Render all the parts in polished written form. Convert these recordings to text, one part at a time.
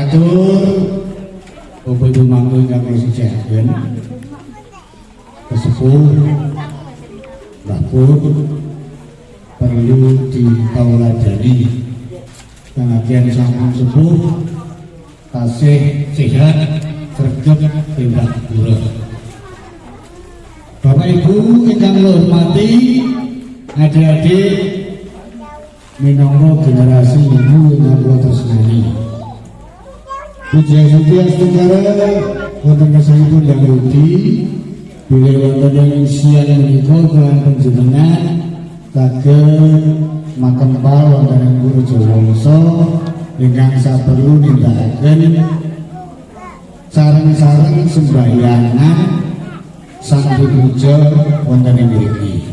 matur Bapak Ibu mangku ingkang kula sejaken kesepuh Mbah Pun perlu ditauladani kanajan sampun sepuh tasih sehat sregep tindak buruk. Bapak Ibu ingkang kula hormati, adik-adik minangka generasi ibu ingkang kula tresnani. Puji-puji setunggal wonten kesanipun Dyang Rudi bilih wonten ing siang menika kelan panjenengan saged makempal wonten ing Pura Jawangsa ingkang saperlu nindakaken sareng-sareng sembahyangan sang puja wonten ing mriki.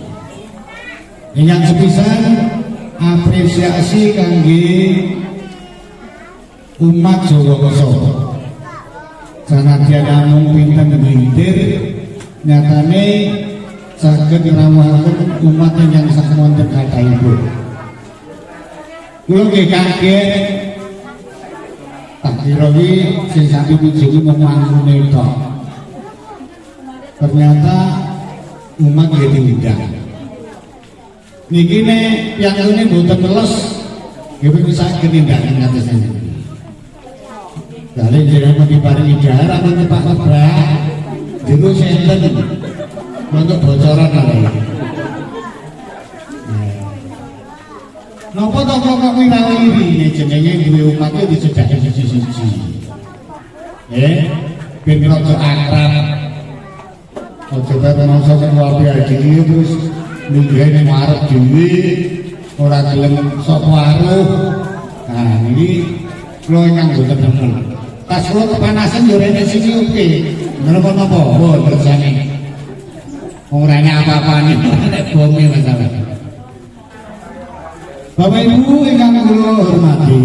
Ingkang sepisan apresiasi kangge umat Jawa Koso. Sanadyan namung pinten ngintir nyatane saged ngrawuhaken umat ingkang samonten kathahipun. Kula nggih kaget tak kira iki sing sami puji iki mung mangkune tok. Ternyata umat nggih diundang. Niki nek piyantune mboten teles nggih saged tindakan kados niki. Kali jenengan diparingi dahar apa Pak Lebrak jero senten untuk bocoran kali. Napa to kok wirawiri jenenge duwe umat iki disedhake siji-siji. Ben rada akrab. Aja bae mangsa kuwabe iki terus nunggene marep dhewe ora gelem sok waruh. Nah niki kula ingkang boten demen. Tas kula kepanasan yo rene siji oke. Napa-napa? Oh, tersane. Ora ana apa-apane nek bome masalah. Bapak Ibu ingkang kula hormati,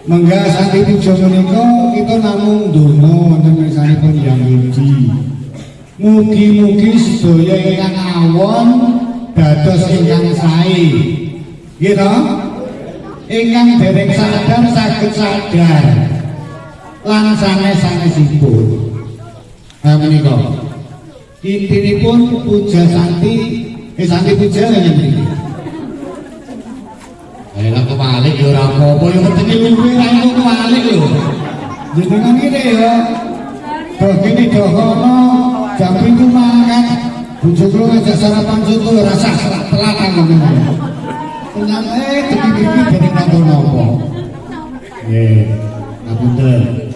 menggah saking puja menika kita namung ndonga wonten misanipun Dyang Rudi. Mugi-mugi sedaya ingkang awon dados ingkang sae. Nggih to? Ingkang dereng sadar saged sadar. Lan sanes-sanesipun. Nah menika intinipun puja santi puja ngene mriki. Lah kebalik ya ora apa-apa ya ketene luwe ra iso kebalik lho. Jenengan ngene ya. Begini dohono jam 7 mangan bojo kula ngajak sarapan soto rasa telatan ngono. Ternyata iki dereng napa-napa. Nggih, ngapunten.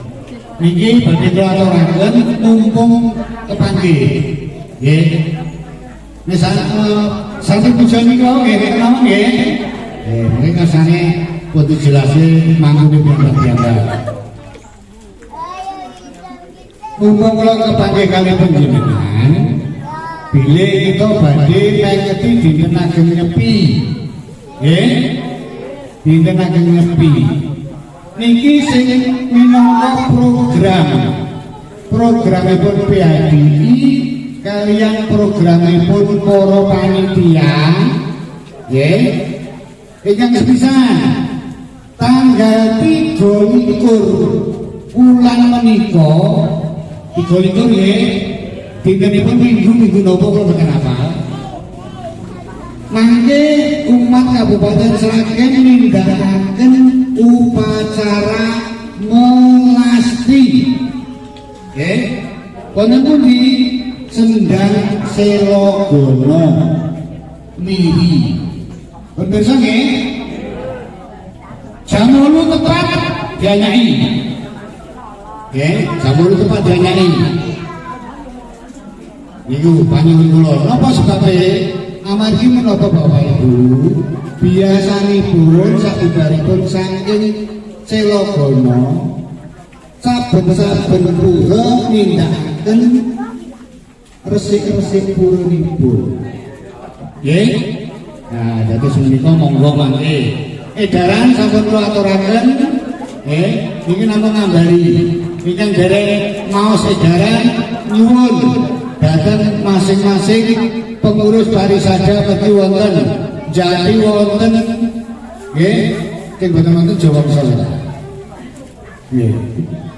Niki badhe kula aturaken mumpung kepanggih. Nggih. Misal sami puja nika nggih nggih. Mungkin kersane pun dijelasi mangkune pun biasa. Mumpung kula kepanggih kali panjenengan, bilih kita badhe ngeketi dinten ageng nyepi. Nggih. Dinten ageng nyepi. Niki sing minangka programipun PADI kaliyan programipun para panitia. Nggih. Ingkang sepisan tanggal 23 bulan menika 23 nggih dintenipun minggu napa kula boten hafal. Mangke umat Kabupaten Sragen nindakaken upacara melasti. Nggih. Wonten pundi Sendang Selogono Miri. Pemirsa nggih, jam 8 tepat dianyai. Nggih, jam 8 tepat dianyai. Niku panjenengan kula, napa sebabe amargi menapa Bapak Ibu biasanipun sabibaripun saking Selogono saben-saben pura nindakaken resik-resik purunipun. Nggih. Nah, jadi semenika monggo mangke. Edaran sampun kula aturaken, nggih, niki namung ngambari. Ingkang dereng maos edaran nyuwun dhateng masing-masing pengurus Parisada Peti wonten Jati wonten nggih, teng boten wonten Jawa Kusala. Nggih.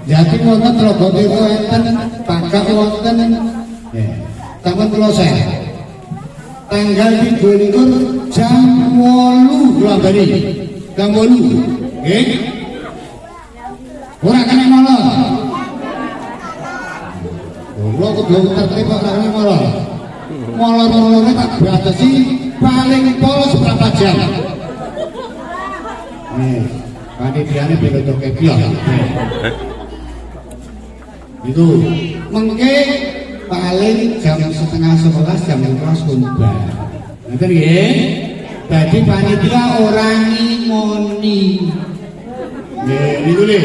Jati wonten Tlaga Tirta enten Bagak wonten nggih. Sampun kula share. Tanggal 23 jam 8 kula bali. Jam 8. Nggih. Ora kena molor. Kula kudu tertib kok kena molor. Molor-molore tak batasi paling polos berapa jam. Nih, panitiane piloto kepion. Itu mengke paling jam setengah 11 jam 11 kumpul. Ngerti nggih? Dadi panitia ora ngimoni. Nggih, niku lho.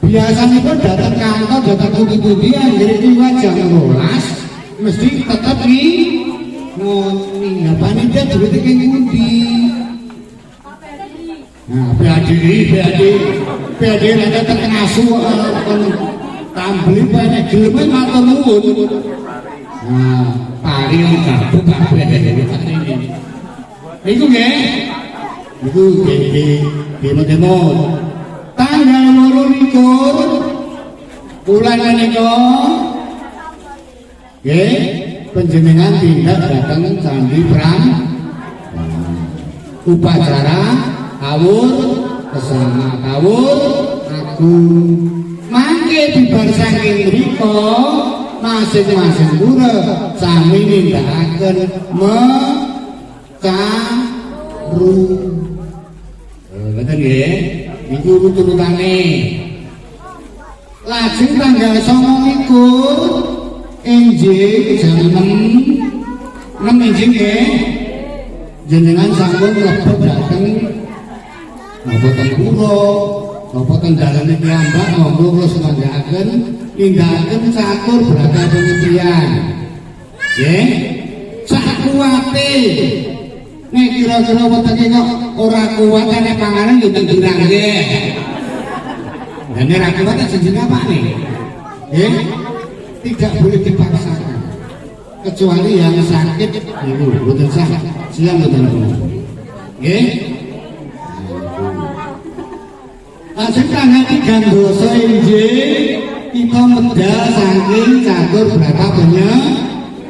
Biasanya pun datang kantor, datang kuti-kuti anggere liwat jam 12 mesti tetap ngimoni. Nah, panitia duwe iki ngendi? Nah, PAD ada terkenasu kon tambeli banyak gelem matur nuwun. Nah, paril gabung kabeh iku nggih. Iku demo-demo tanggal 28 bulan menika nggih panjenengan tindak dateng Candi Pram upacara kawur kesana kawur agung mangke bibar saking mriko masing-masing pura sami nindakaken mecaru. Ngoten nggih, niku turutane. Lajeng tanggal 29 enjing jam 6 enjing nggih. Jenengan sampun mlebet dhateng napa ten kula, napa ten dalane piyambak monggo kula sumanggaken nindakaken catur brata penitian. Nggih. Sak kuwate. Nek kira-kira wetenge kok ora kuat nek panganan yo teng dirang nggih. Lah nek ora kuat tak jenenge apa nih? Nggih. Tidak boleh dipaksakan. Kecuali yang sakit niku mboten sah. Siang mboten. Nggih. Lajeng tanggal 3 dosa injil kita medal saking catur brata banyak.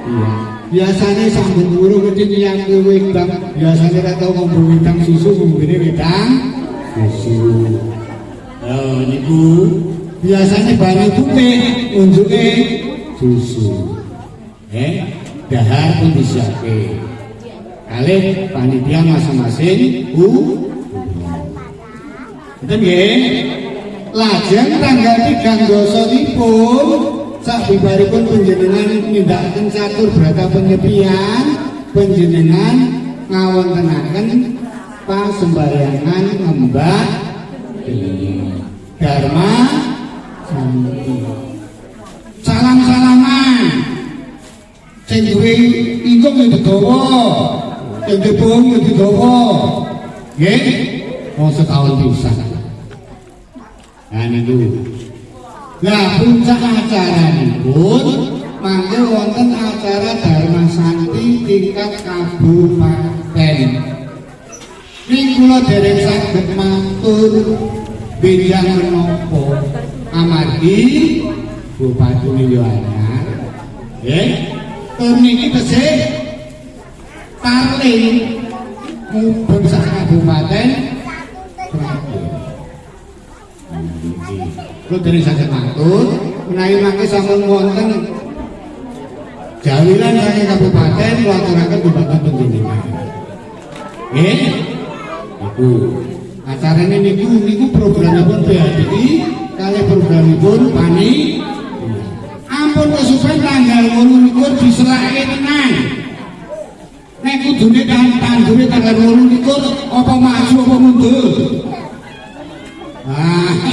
Iya. Biasanya sambut burung itu yang ke wedang. Biasanya kita tahu ngomong wedang susu, ngombene wedang susu. Niku biasanya banyu putih unjuke susu. Dahar pun disiapke. Kalih panitia masing-masing Ngoten nggih. Lajeng tanggal 3 dosanipun sabibaripun panjenengan nindakaken catur brata penyepian, panjenengan ngawontenaken pasembahyangan ngembak Dharma Santi. Salam-salaman. Sing duwe ingkung yo digawa, sing dipun yo digawa. Nggih. Wong setahun pisan. Nah niku. Lah puncak acaranipun mangke wonten acara Dharma Santi tingkat kabupaten. Ning kula dereng saged matur benjang menapa amargi Bupati yo anyar. Nggih. Tur niki tesih tarling mubeng sak kabupaten. Kula dereng saged matur menawi mangke sampun wonten jawilan saking kabupaten kula aturaken dumateng panjenengan. Nggih. Iku acarane niku programipun PHDI kalih programipun Pani. Ampun kesupen tanggal 28 diserahke tenan. Nek kudune tanggure tanggal 28 apa maju apa mundur?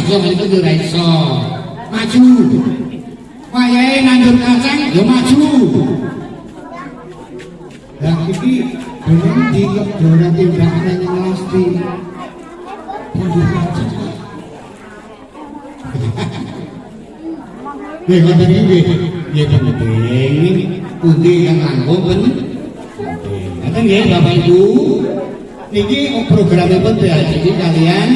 Itu ora iso. Maju. Wayahe nandur kacang ya maju. Lah iki bener dikok ora tindakane mesti. Nggih ngoten iki nggih penting pundi kang langkung penting. Ngoten nggih Bapak Ibu. Niki programipun PHDI kalian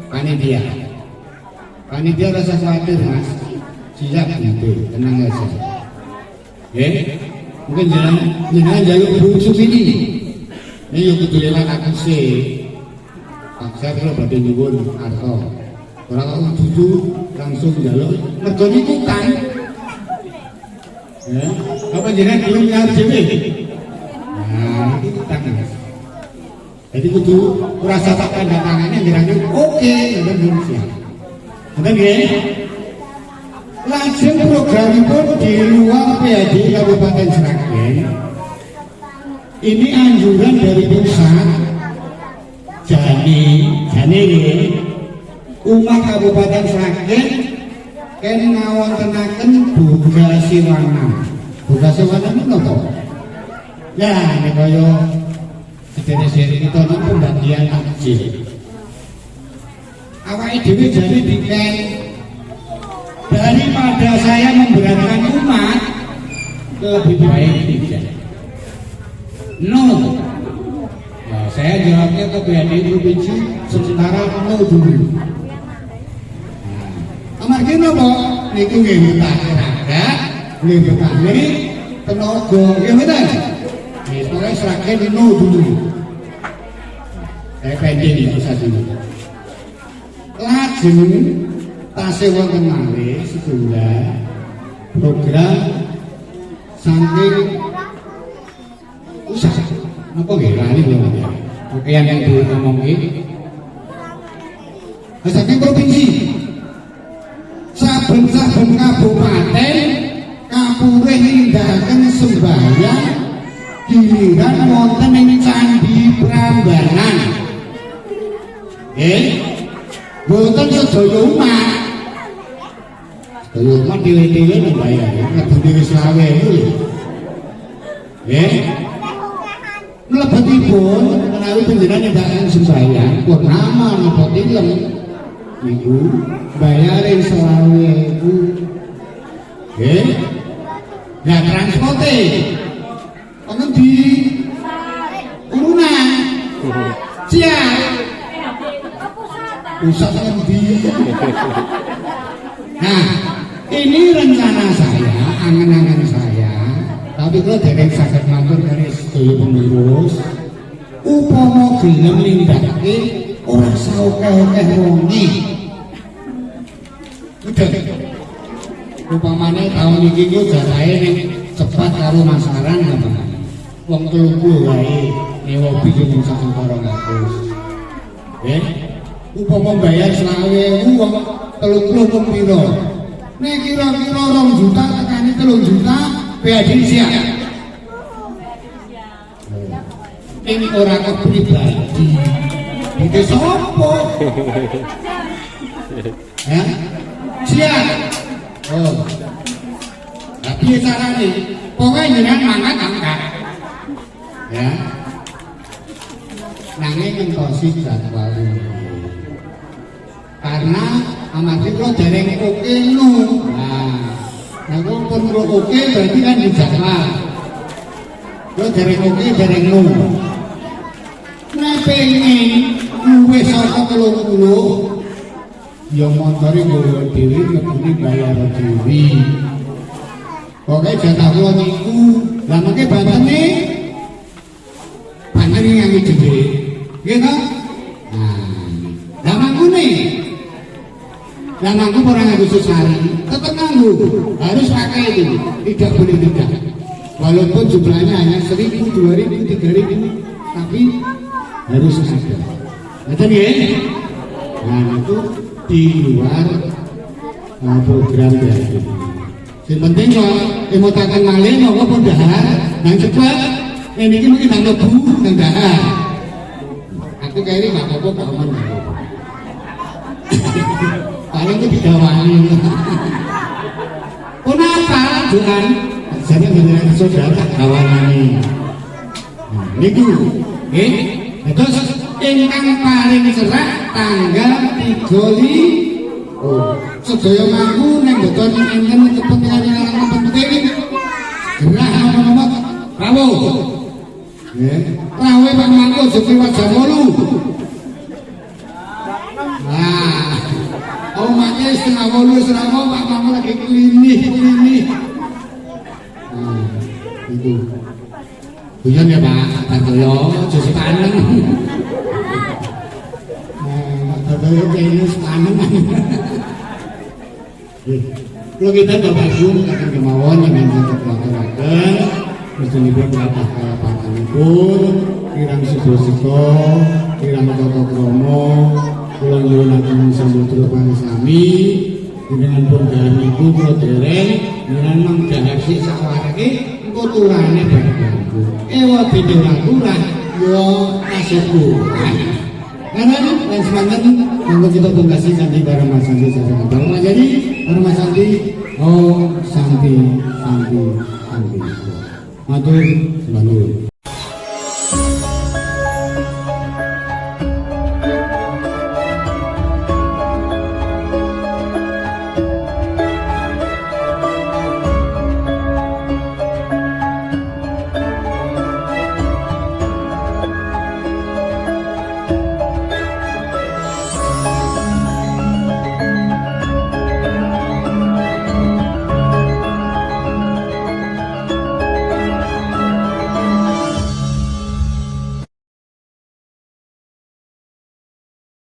panitia. Panitia rasa khawatir mas, siap gitu, tenang aja. Mungkin jangan jalur berujuk ini yuk ketulilan aku sih. Saya kalau badai nyuwun arto orang aku duduk langsung jalur mergoni kukan apa jangan belum ngarep dewe. Nah itu kukan mas. Jadi kudu rasa tak tanda tangannya ngiranya oke, dan belum siap. Betul ya? Lajeng program itu di luar PAD Kabupaten Sragen. Ini anjuran dari pusat. Jadi umat Kabupaten Sragen kan ngawontenaken Buka Siwana. Buka Siwana itu apa? Ya, ini kaya sedherek kita ini pembagian takjil. Awake dhewe jadi diken daripada saya memberatkan umat, lebih baik tidak. No. Nah, saya jawabnya ke BAD Provinsi sementara no dulu. Amargi napa niku nggih mutakhiraga, nggih betane tenaga, nggih mboten. Nggih pokoke Sragen no dulu. Saya pending ya saja. Lajeng tasih wonten malih setunggal program saking usaha apa nggih lali lho ya. Oke yang diomong iki saking provinsi saben-saben kabupaten kapurih nindakaken sembahyang giliran wonten ing Candi Prambanan. Boten sedaya umat. Sedaya umat dhewe-dhewe nembayar ngedune wis 20.000 lho. Mlebetipun menawi panjenengan nindakaken sembahyang purnama napa tilem niku bayarin 20.000. Nah transporte wonten di urunan siap pusat ngendi. Nah ini rencana saya, angan-angan saya, tapi kalau dereng saged matur kali sedaya pengurus upama gelem nindakake ora saokeh-okeh wonge. Udah upamane tahun iki ku jatahe ning cepat karo masaran apa wong 30 wae nyewa bis mung 1.200. Upama bayar 20.000 wong 30 pun piro? Nek kira-kira 2 juta tekani 3 juta PAD siap. Ini ora kepribadi. Iki sapa? Ya? Siap. Oh. Tapi carane pokoke jenengan mangkat angkat. Ya. Nanging ngentosi jadwal. Karena amargi kula dereng oke nu. Nah pun oke berarti kan dijadwal. Kula dereng oke dereng nu. Nek pengen luwih saka 30 ya montore nggawa dhewe ngebuni bayar dhewe. Pokoke jatah kula niku lha mengke bantene panjenengan nganggo dhewe. Nggih to? Lah mangkune lah nganggo orang nganggo sesari, tetap nganggo, harus pakai itu, tidak boleh tidak. Walaupun jumlahnya hanya 1.000, 2.000, 3.000, tapi harus ada. Betul ya? Nah itu di luar program dari. Yang penting kalau mau takkan malih, mau dahar, yang cepat, ini mungkin tak lebu, dan dahar. Aku kayaknya nggak apa-apa, gak aman. Paling itu didawani. Kenapa Tuhan? Jadi dengan saudara kawanan ini. Niku, terus ingkang paling serak tanggal 3 sedaya mangku neng beton enten kepentingan yang penting. Gerah nomor rawuh. Rawuh Pak Mangku Jepri Wajah 8. Oh maknya setengah bolu Pak kamu lagi klinik. Itu. Hujan ya Pak, Tantoyo, cuci panen. Tantoyo kayaknya sepanen. Kalau kita Bapak Ibu akan kemauan dengan satu pelakon mesti berapa pakanipun, kirang sego-sego, kirang toto kromo, kula nyuwunaken sambut sami dengan pun dalam iku kula dereng dengan mangdahar sik sawarake engko turane bae. Ewa bidhe kurang yo nasibku. Karena dan semangat monggo kita tungkasi Santi bareng Mas Santi saja. Bareng jadi bareng Mas Santi. Oh Santi. Matur nuwun.